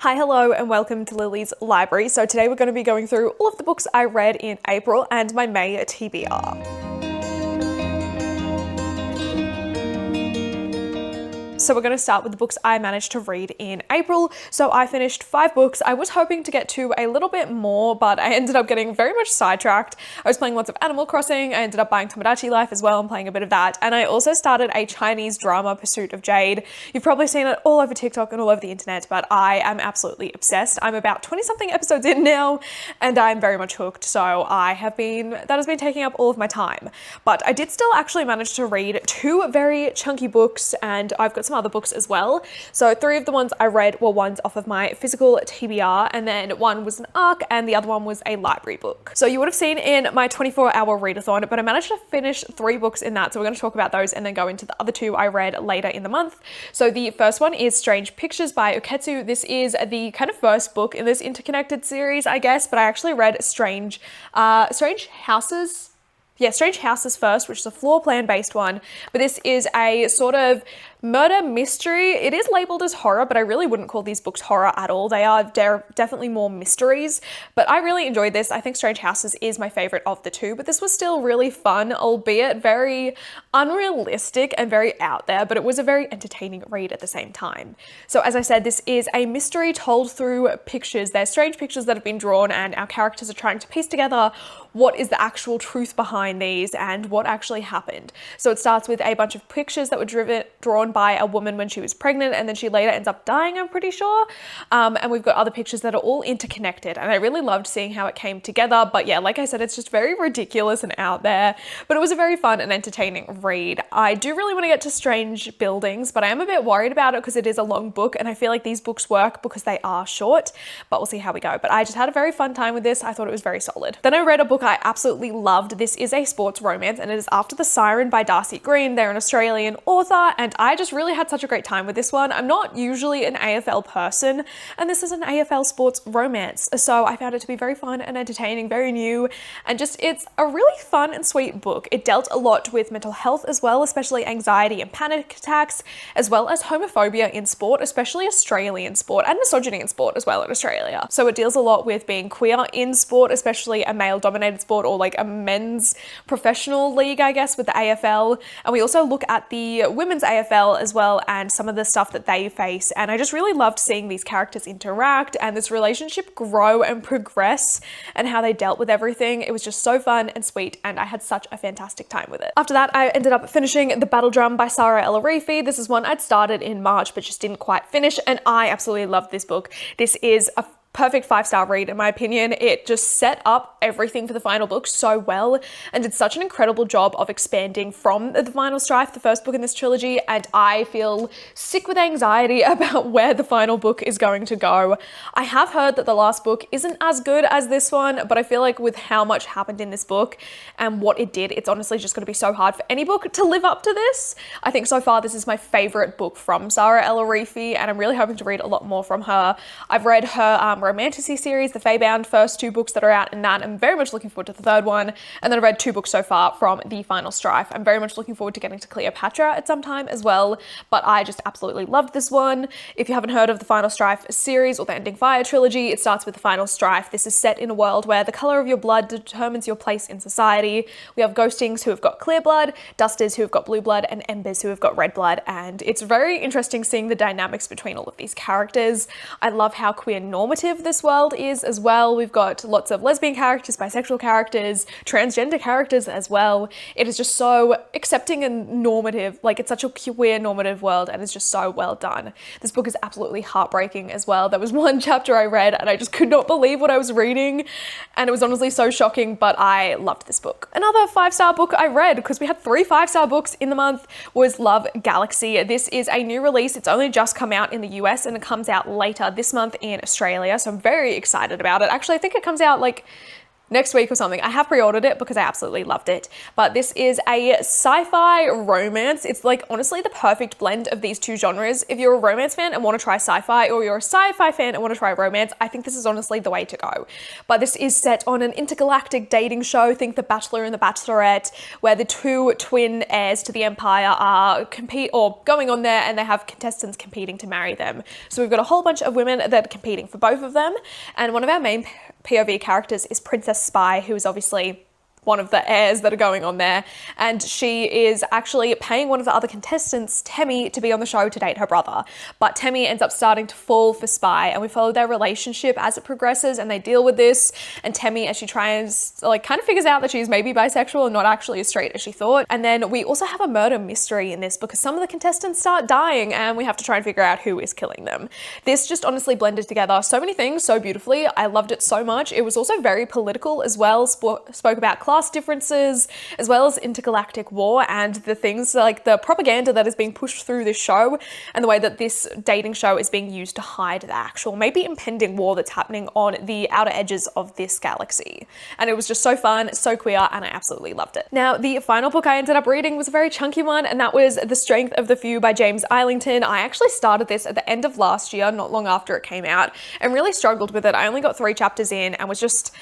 Hi, hello, and welcome to Lily's Library. So today we're going to be going through all of the books I read in April and my May TBR. So we're going to start with the books I managed to read in April. So I finished 5 books. I was hoping to get to a little bit more, but I ended up getting very much sidetracked. I was playing lots of Animal Crossing. I ended up buying Tomodachi Life as well and playing a bit of that. And I also started a Chinese drama, Pursuit of Jade. You've probably seen it all over TikTok and all over the internet, but I am absolutely obsessed. I'm about 20-something episodes in now, and I'm very much hooked. So that has been taking up all of my time. But I did still actually manage to read 2 very chunky books, and I've got some other books as well. So 3 of the ones I read were ones off of my physical TBR, and then one was an ARC and the other one was a library book. So you would have seen in my 24-hour readathon, but I managed to finish 3 books in that. So we're going to talk about those and then go into the other 2 I read later in the month. So the first one is Strange Pictures by Uketsu. This is the kind of first book in this interconnected series, I guess, but I actually read Strange Houses. Yeah, Strange Houses first, which is a floor plan based one, but this is a sort of murder mystery. It is labeled as horror, but I really wouldn't call these books horror at all. They are definitely more mysteries, but I really enjoyed this. I think Strange Houses is my favorite of the 2, but this was still really fun, albeit very unrealistic and very out there, but it was a very entertaining read at the same time. So as I said, this is a mystery told through pictures. They're strange pictures that have been drawn, and our characters are trying to piece together what is the actual truth behind these and what actually happened. So it starts with a bunch of pictures that were drawn by a woman when she was pregnant, and then she later ends up dying, I'm pretty sure. And we've got other pictures that are all interconnected, and I really loved seeing how it came together. But yeah, like I said, it's just very ridiculous and out there, but it was a very fun and entertaining read. I do really want to get to Strange Buildings, but I am a bit worried about it because it is a long book, and I feel like these books work because they are short, but we'll see how we go. But I just had a very fun time with this. I thought it was very solid. Then I read a book I absolutely loved. This is a sports romance, and it is After the Siren by Darcy Green. They're an Australian author, and I just really had such a great time with this one. I'm not usually an AFL person, and this is an AFL sports romance, so I found it to be very fun and entertaining, very new, and just it's a really fun and sweet book. It dealt a lot with mental health as well, especially anxiety and panic attacks, as well as homophobia in sport, especially Australian sport, and misogyny in sport as well in Australia. So it deals a lot with being queer in sport, especially a male-dominated sport or like a men's professional league, I guess, with the AFL. And we also look at the women's AFL as well and some of the stuff that they face. And I just really loved seeing these characters interact and this relationship grow and progress and how they dealt with everything. It was just so fun and sweet, and I had such a fantastic time with it. After that, I ended up finishing The Battle Drum by Sarah El-Arifi. This is one I'd started in March but just didn't quite finish, and I absolutely loved this book. This is a perfect 5-star read in my opinion. It just set up everything for the final book so well and did such an incredible job of expanding from The Final Strife, the first book in this trilogy, and I feel sick with anxiety about where the final book is going to go. I have heard that the last book isn't as good as this one, but I feel like with how much happened in this book and what it did, it's honestly just going to be so hard for any book to live up to this. I think so far this is my favorite book from Sarah El-Arifi, and I'm really hoping to read a lot more from her. I've read her Romantasy series, the Feybound first 2 books that are out in that. I'm very much looking forward to the 3rd one, and then I've read 2 books so far from The Final Strife. I'm very much looking forward to getting to Cleopatra at some time as well, but I just absolutely loved this one. If you haven't heard of the Final Strife series or the Ending Fire trilogy, it starts with the Final Strife. This is set in a world where the color of your blood determines your place in society. We have ghostings who have got clear blood, dusters who have got blue blood, and embers who have got red blood, and it's very interesting seeing the dynamics between all of these characters. I love how queer normative this world is as well. We've got lots of lesbian characters, bisexual characters, transgender characters as well. It is just so accepting and normative. Like, it's such a queer normative world, and it's just so well done. This book is absolutely heartbreaking as well. There was one chapter I read and I just could not believe what I was reading, and it was honestly so shocking, but I loved this book. Another 5-star book I read, because we had 3 5-star books in the month, was Love Galaxy. This is a new release. It's only just come out in the US, and it comes out later this month in Australia, so I'm very excited about it. Actually, I think it comes out like next week or something. I have pre-ordered it because I absolutely loved it. But this is a sci-fi romance. It's like honestly the perfect blend of these two genres. If you're a romance fan and want to try sci-fi, or you're a sci-fi fan and want to try romance, I think this is honestly the way to go. But this is set on an intergalactic dating show, think The Bachelor and The Bachelorette, where the two twin heirs to the empire are going on there, and they have contestants competing to marry them. So we've got a whole bunch of women that are competing for both of them, and one of our main POV characters is Princess Spy, who is obviously one of the heirs that are going on there, and she is actually paying one of the other contestants, Temmie, to be on the show to date her brother. But Temmie ends up starting to fall for Spy, and we follow their relationship as it progresses, and they deal with this. And Temmie, as she tries, kind of figures out that she's maybe bisexual and not actually as straight as she thought. And then we also have a murder mystery in this because some of the contestants start dying, and we have to try and figure out who is killing them. This just honestly blended together so many things so beautifully. I loved it so much. It was also very political as well. Spoke about class differences as well as intergalactic war, and the things like the propaganda that is being pushed through this show, and the way that this dating show is being used to hide the actual maybe impending war that's happening on the outer edges of this galaxy. And it was just so fun, so queer, and I absolutely loved it. Now, the final book I ended up reading was a very chunky one, and that was The Strength of the Few by James Islington. I actually started this at the end of last year, not long after it came out, and really struggled with it. I only got 3 chapters in and was just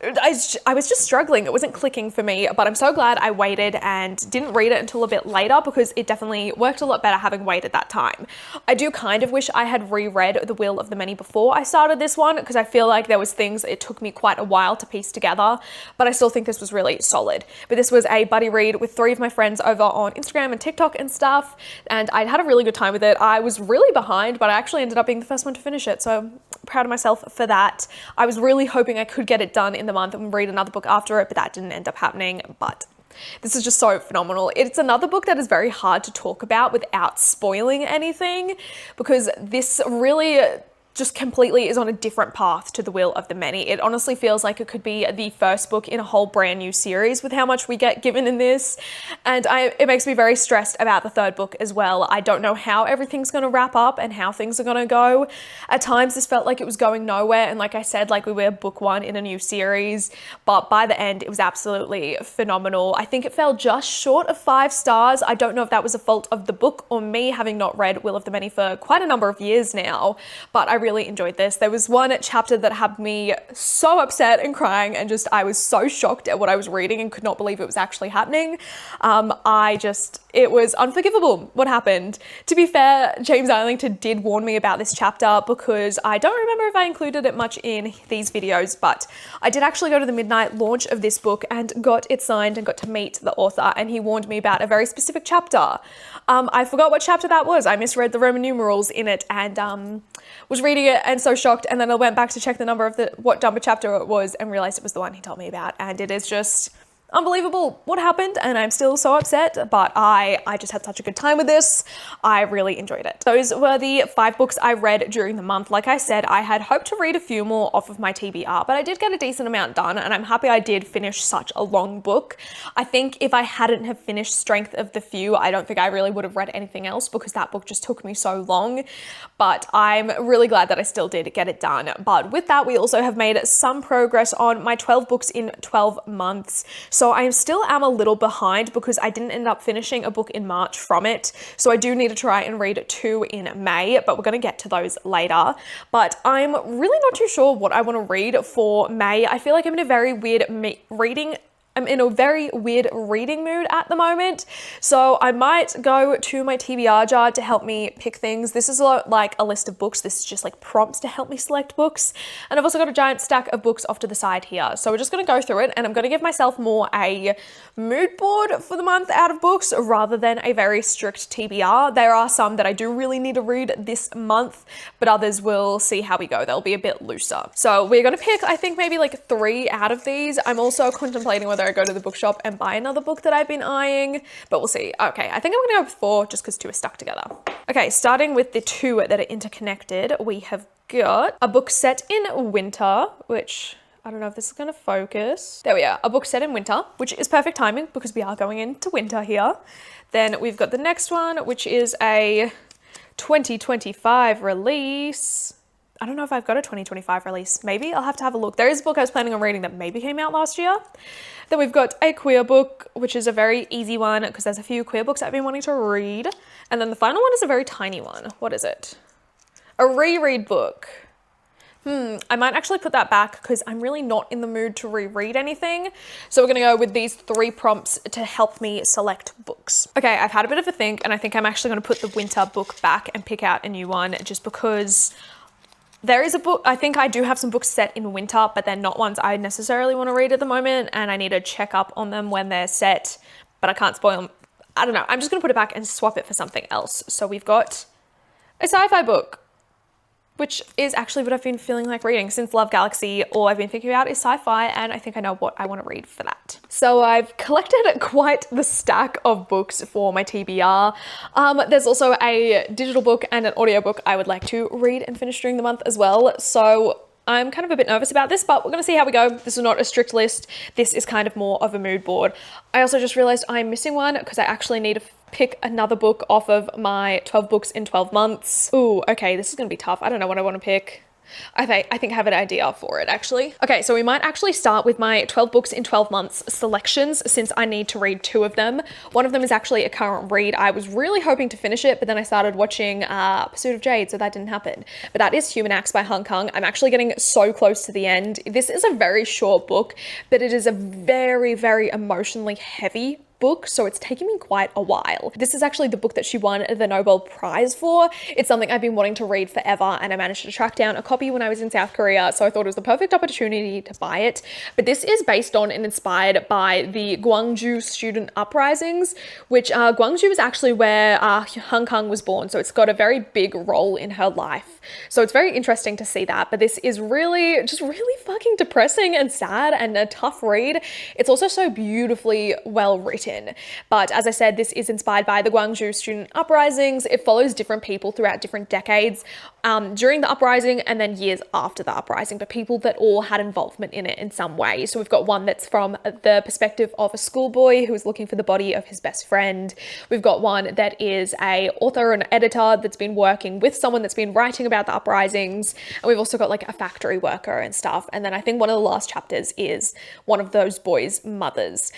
I was just struggling. It wasn't clicking for me, but I'm so glad I waited and didn't read it until a bit later, because it definitely worked a lot better having waited that time. I do kind of wish I had reread The Will of the Many before I started this one, because I feel like there was things it took me quite a while to piece together, but I still think this was really solid. But this was a buddy read with 3 of my friends over on Instagram and TikTok and stuff, and I had a really good time with it. I was really behind, but I actually ended up being the first one to finish it, so I'm proud of myself for that. I was really hoping I could get it done in the month and read another book after it, but that didn't end up happening. But this is just so phenomenal. It's another book that is very hard to talk about without spoiling anything, because this really just completely is on a different path to The Will of the Many. It honestly feels like it could be the first book in a whole brand new series with how much we get given in this. And it makes me very stressed about the 3rd book as well. I don't know how everything's going to wrap up and how things are going to go. At times this felt like it was going nowhere. And like I said, like we were book 1 in a new series, but by the end it was absolutely phenomenal. I think it fell just short of 5 stars. I don't know if that was a fault of the book or me having not read Will of the Many for quite a number of years now, but I really enjoyed this. There was one chapter that had me so upset and crying, and I was so shocked at what I was reading and could not believe it was actually happening. It was unforgivable what happened. To be fair, James Islington did warn me about this chapter, because I don't remember if I included it much in these videos, but I did actually go to the midnight launch of this book and got it signed and got to meet the author, and he warned me about a very specific chapter. I forgot what chapter that was. I misread the Roman numerals in it and was reading it and so shocked, and then I went back to check the number of what number chapter it was and realized it was the one he told me about, and it is just unbelievable what happened, and I'm still so upset, but I just had such a good time with this. I really enjoyed it. Those were the 5 books I read during the month. Like I said, I had hoped to read a few more off of my TBR, but I did get a decent amount done, and I'm happy I did finish such a long book. I think if I hadn't have finished Strength of the Few, I don't think I really would have read anything else, because that book just took me so long, but I'm really glad that I still did get it done. But with that, we also have made some progress on my 12 books in 12 months. So I still am a little behind because I didn't end up finishing a book in March from it. So I do need to try and read 2 in May, but we're going to get to those later. But I'm really not too sure what I want to read for May. I feel like I'm in a very weird reading mood at the moment. So I might go to my TBR jar to help me pick things. This is like a list of books. This is just like prompts to help me select books. And I've also got a giant stack of books off to the side here. So we're just going to go through it, and I'm going to give myself more a mood board for the month out of books rather than a very strict TBR. There are some that I do really need to read this month, but others we'll see how we go. They'll be a bit looser. So we're going to pick, I think, maybe like 3 out of these. I'm also contemplating whether I go to the bookshop and buy another book that I've been eyeing, but we'll see. Okay, I think I'm gonna go with 4 just because 2 are stuck together. Okay, starting with the 2 that are interconnected, we have got a book set in winter, which I don't know if this is gonna focus. There we are, a book set in winter, which is perfect timing because we are going into winter here. Then we've got the next one, which is a 2025 release. I don't know if I've got a 2025 release. Maybe I'll have to have a look. There is a book I was planning on reading that maybe came out last year. Then we've got a queer book, which is a very easy one because there's a few queer books I've been wanting to read. And then the final one is a very tiny one. What is it? A reread book. I might actually put that back because I'm really not in the mood to reread anything. So we're gonna go with these 3 prompts to help me select books. Okay, I've had a bit of a think and I think I'm actually gonna put the winter book back and pick out a new one just because there is a book, I think I do have some books set in winter, but they're not ones I necessarily want to read at the moment, and I need to check up on them when they're set, but I can't spoil them. I don't know, I'm just gonna put it back and swap it for something else. So we've got a sci-fi book, which is actually what I've been feeling like reading since Love Galaxy. All I've been thinking about is sci-fi, and I think I know what I want to read for that. So I've collected quite the stack of books for my TBR. There's also a digital book and an audiobook I would like to read and finish during the month as well. So I'm kind of a bit nervous about this, but we're gonna see how we go. This is not a strict list. This is kind of more of a mood board. I also just realized I'm missing one because I actually need to pick another book off of my 12 books in 12 months. Ooh, okay, this is gonna be tough. I don't know what I want to pick. I think I have an idea for it actually. Okay, so we might actually start with my 12 books in 12 months selections since I need to read 2 of them. One of them is actually a current read. I was really hoping to finish it, but then I started watching Pursuit of Jade, so that didn't happen. But that is Human Acts by Hong Kong. I'm actually getting so close to the end. This is a very short book, but it is a very, very emotionally heavy book, so it's taken me quite a while. This is actually the book that she won the Nobel Prize for. It's something I've been wanting to read forever, and I managed to track down a copy when I was in South Korea, so I thought it was the perfect opportunity to buy it. But this is based on and inspired by the Gwangju student uprisings, which Gwangju is actually where Hong Kong was born, so it's got a very big role in her life. So it's very interesting to see that, but this is really, just really fucking depressing and sad and a tough read. It's also so beautifully well written. But as I said, this is inspired by the Gwangju student uprisings. It follows different people throughout different decades during the uprising and then years after the uprising, but people that all had involvement in it in some way. So we've got one that's from the perspective of a schoolboy who is looking for the body of his best friend. We've got one that is a author and editor that's been working with someone that's been writing about the uprisings. And we've also got like a factory worker and stuff. And then I think one of the last chapters is one of those boys' mothers.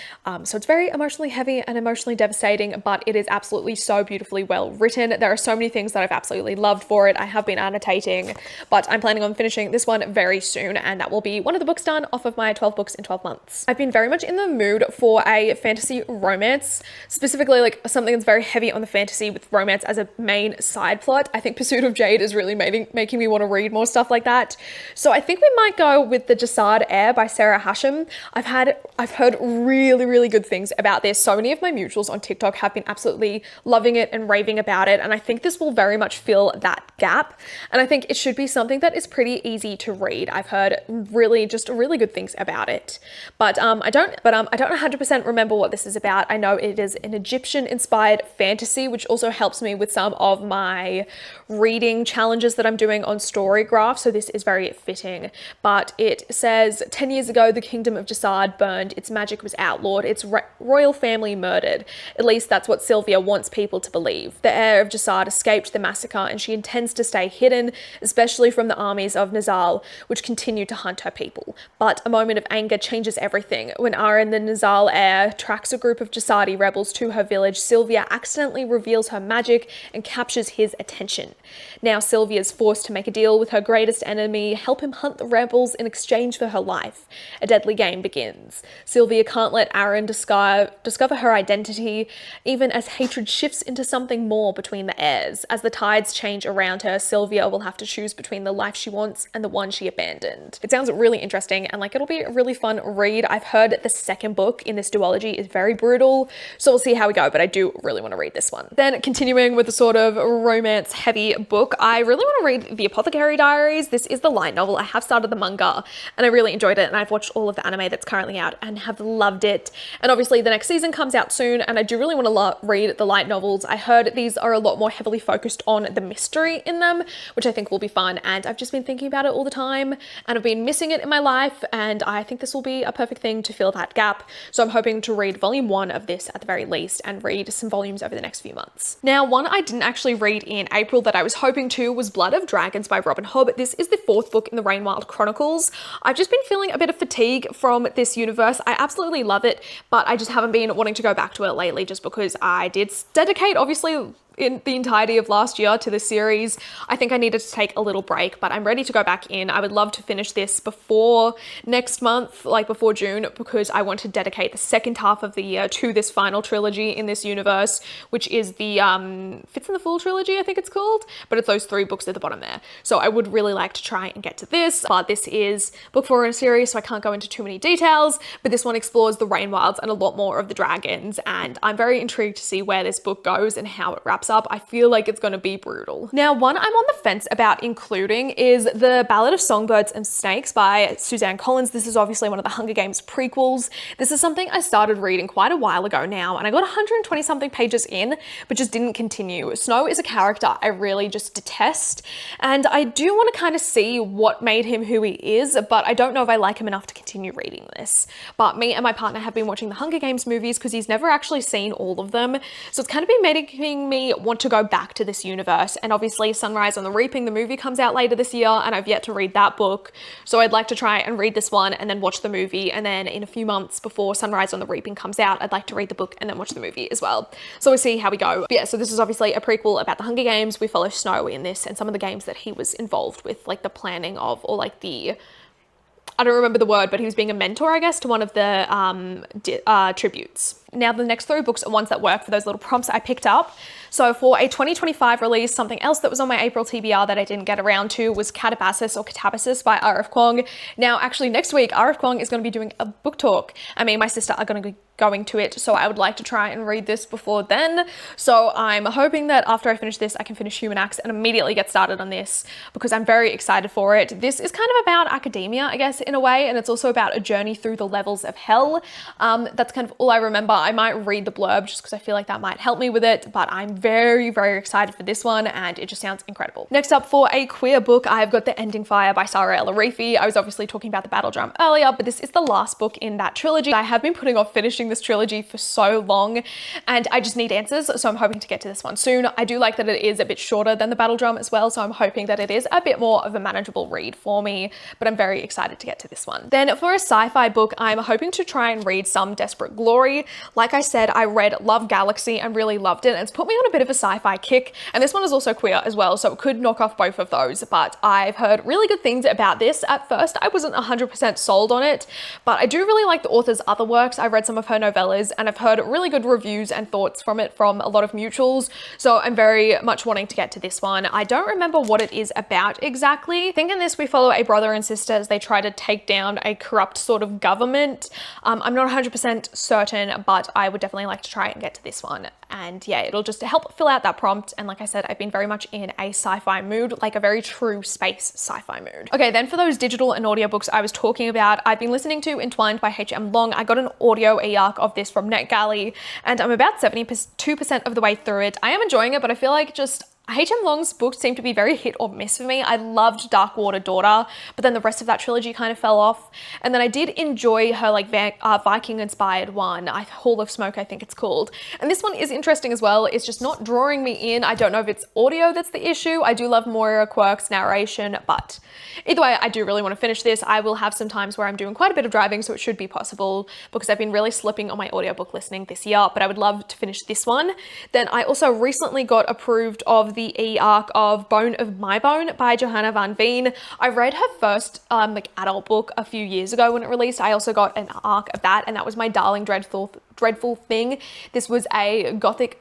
So it's very emotionally heavy and emotionally devastating, but it is absolutely so beautifully well written. There are so many things that I've absolutely loved for it. I have been annotating, but I'm planning on finishing this one very soon, and that will be one of the books done off of my 12 books in 12 months. I've been very much in the mood for a fantasy romance, specifically like something that's very heavy on the fantasy with romance as a main side plot. I think Pursuit of Jade is really making me want to read more stuff like that. So I think we might go with The Jasad Heir by Sarah Hashem. I've heard really, really good things about this. So many of my mutuals on TikTok have been absolutely loving it and raving about it, and I think this will very much fill that gap. And I think it should be something that is pretty easy to read. I've heard really good things about it, but I don't 100% remember what this is about. I know it is an Egyptian-inspired fantasy, which also helps me with some of my reading challenges that I'm doing on Storygraph. So this is very fitting. But it says 10 years ago, the kingdom of Jasad burned. Its magic was outlawed. Its royal family murdered. At least that's what Sylvia wants people to believe. The heir of Jasad escaped the massacre, and she intends to stay hidden, especially from the armies of Nizal, which continue to hunt her people. But a moment of anger changes everything. When Aaron, the Nizal heir, tracks a group of Jasadi rebels to her village, Sylvia accidentally reveals her magic and captures his attention. Now Sylvia is forced to make a deal with her greatest enemy, help him hunt the rebels in exchange for her life. A deadly game begins. Sylvia can't let Aaron discover her identity, even as hatred shifts into something more between the heirs. As the tides change around her, Sylvia will have to choose between the life she wants and the one she abandoned. It sounds really interesting, and like it'll be a really fun read. I've heard the second book in this duology is very brutal, so we'll see how we go, but I do really want to read this one. Then continuing with a sort of romance heavy book, I really want to read The Apothecary Diaries. This is the light novel. I have started the manga and I really enjoyed it, and I've watched all of the anime that's currently out and have loved it. And obviously the next season comes out soon, and I do really want to read the light novels. I heard these are a lot more heavily focused on the mystery in them, which I think will be fun, and I've just been thinking about it all the time and I've been missing it in my life, and I think this will be a perfect thing to fill that gap. So I'm hoping to read volume 1 of this at the very least and read some volumes over the next few months. Now, one I didn't actually read in April that I was hoping to was Blood of Dragons by Robin Hobb. This is the 4th book in the Rainwild Chronicles. I've just been feeling a bit of fatigue from this universe. I absolutely love it, but I just haven't been wanting to go back to it lately just because I did dedicate, obviously, in the entirety of last year to this series. I think I needed to take a little break, but I'm ready to go back in. I would love to finish this before next month, like before June, because I want to dedicate the second half of the year to this final trilogy in this universe, which is the Fits in the Fool trilogy, I think it's called, but it's those 3 books at the bottom there. So I would really like to try and get to this, but this is book 4 in a series, so I can't go into too many details, but this one explores the Rainwilds and a lot more of the dragons, and I'm very intrigued to see where this book goes and how it wraps up. I feel like it's going to be brutal. Now, one I'm on the fence about including is The Ballad of Songbirds and Snakes by Suzanne Collins. This is obviously one of the Hunger Games prequels. This is something I started reading quite a while ago now, and I got 120 something pages in, but just didn't continue. Snow is a character I really just detest, and I do want to kind of see what made him who he is, but I don't know if I like him enough to continue reading this. But me and my partner have been watching the Hunger Games movies because he's never actually seen all of them, so it's kind of been making me want to go back to this universe. And obviously Sunrise on the Reaping, the movie, comes out later this year, and I've yet to read that book, so I'd like to try and read this one and then watch the movie, and then in a few months before Sunrise on the Reaping comes out, I'd like to read the book and then watch the movie as well. So we'll see how we go. But yeah, so this is obviously a prequel about the Hunger Games. We follow Snow in this and some of the games that he was involved with, like the planning of, or like the, I don't remember the word, but he was being a mentor, I guess, to one of the tributes. Now, the next 3 books are ones that work for those little prompts I picked up. So for a 2025 release, something else that was on my April TBR that I didn't get around to was Catabasis or Catabasis by R.F. Kuang. Now, actually, next week, R.F. Kuang is going to be doing a book talk. I mean, my sister are going to be going to it, so I would like to try and read this before then. So I'm hoping that after I finish this, I can finish Human Acts and immediately get started on this because I'm very excited for it. This is kind of about academia, I guess, in a way, and it's also about a journey through the levels of hell. That's kind of all I remember. I might read the blurb just because I feel like that might help me with it, but I'm very, very excited for this one, and it just sounds incredible. Next up, for a queer book, I've got The Ending Fire by Sarah Elarifi. I was obviously talking about the Battle Drum earlier, but this is the last book in that trilogy. I have been putting off finishing this trilogy for so long, and I just need answers, so I'm hoping to get to this one soon. I do like that it is a bit shorter than the Battle Drum as well, so I'm hoping that it is a bit more of a manageable read for me, but I'm very excited to get to this one. Then for a sci-fi book, I'm hoping to try and read some Desperate Glory. Like I said, I read Love Galaxy and really loved it, and it's put me on a bit of a sci-fi kick, and this one is also queer as well, so it could knock off both of those, but I've heard really good things about this. At first, I wasn't 100% sold on it, but I do really like the author's other works. I read some of her novellas, and I've heard really good reviews and thoughts from it from a lot of mutuals, so I'm very much wanting to get to this one. I don't remember what it is about exactly. I think in this we follow a brother and sister as they try to take down a corrupt sort of government. I'm not 100% certain, but I would definitely like to try and get to this one. And yeah, it'll just help fill out that prompt. And like I said, I've been very much in a sci-fi mood, like a very true space sci-fi mood. Okay, then for those digital and audiobooks I was talking about, I've been listening to Entwined by H.M. Long. I got an audio e-arc of this from NetGalley, and I'm about 72% of the way through it. I am enjoying it, but I feel like just H.M. Long's books seem to be very hit or miss for me. I loved Darkwater Daughter, but then the rest of that trilogy kind of fell off. And then I did enjoy her like Viking-inspired one, Hall of Smoke, I think it's called. And this one is interesting as well. It's just not drawing me in. I don't know if it's audio that's the issue. I do love Moira Quirk's narration, but either way, I do really want to finish this. I will have some times where I'm doing quite a bit of driving, so it should be possible because I've been really slipping on my audiobook listening this year, but I would love to finish this one. Then I also recently got approved of the e-arc of Bone of My Bone by Johanna Van Veen. I read her first like adult book a few years ago when it released. I also got an arc of that, and that was my darling dreadful thing. This was a gothic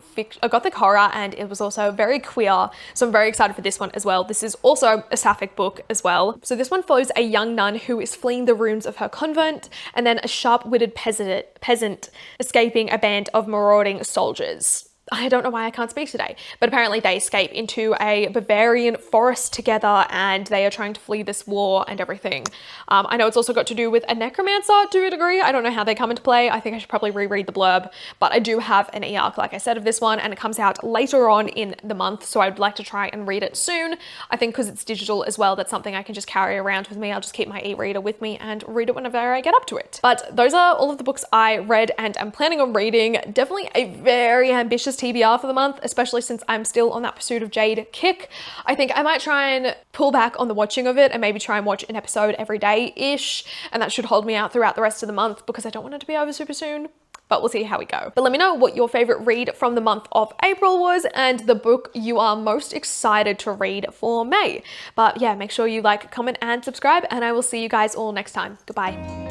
horror, and it was also very queer, so I'm very excited for this one as well. This is also a sapphic book as well. So this one follows a young nun who is fleeing the ruins of her convent, and then a sharp-witted peasant escaping a band of marauding soldiers. I don't know why I can't speak today, but apparently they escape into a Bavarian forest together, and they are trying to flee this war and everything. I know it's also got to do with a necromancer to a degree. I don't know how they come into play. I think I should probably reread the blurb, but I do have an e-arc, like I said, of this one, and it comes out later on in the month, so I'd like to try and read it soon. I think because it's digital as well, that's something I can just carry around with me. I'll just keep my e-reader with me and read it whenever I get up to it. But those are all of the books I read and I'm planning on reading. Definitely a very ambitious TBR for the month, especially since I'm still on that Pursuit of Jade kick. I think I might try and pull back on the watching of it and maybe try and watch an episode every day-ish, and that should hold me out throughout the rest of the month because I don't want it to be over super soon. But we'll see how we go. But let me know what your favorite read from the month of April was and the book you are most excited to read for May. But yeah, make sure you like, comment, and subscribe, and I will see you guys all next time. Goodbye.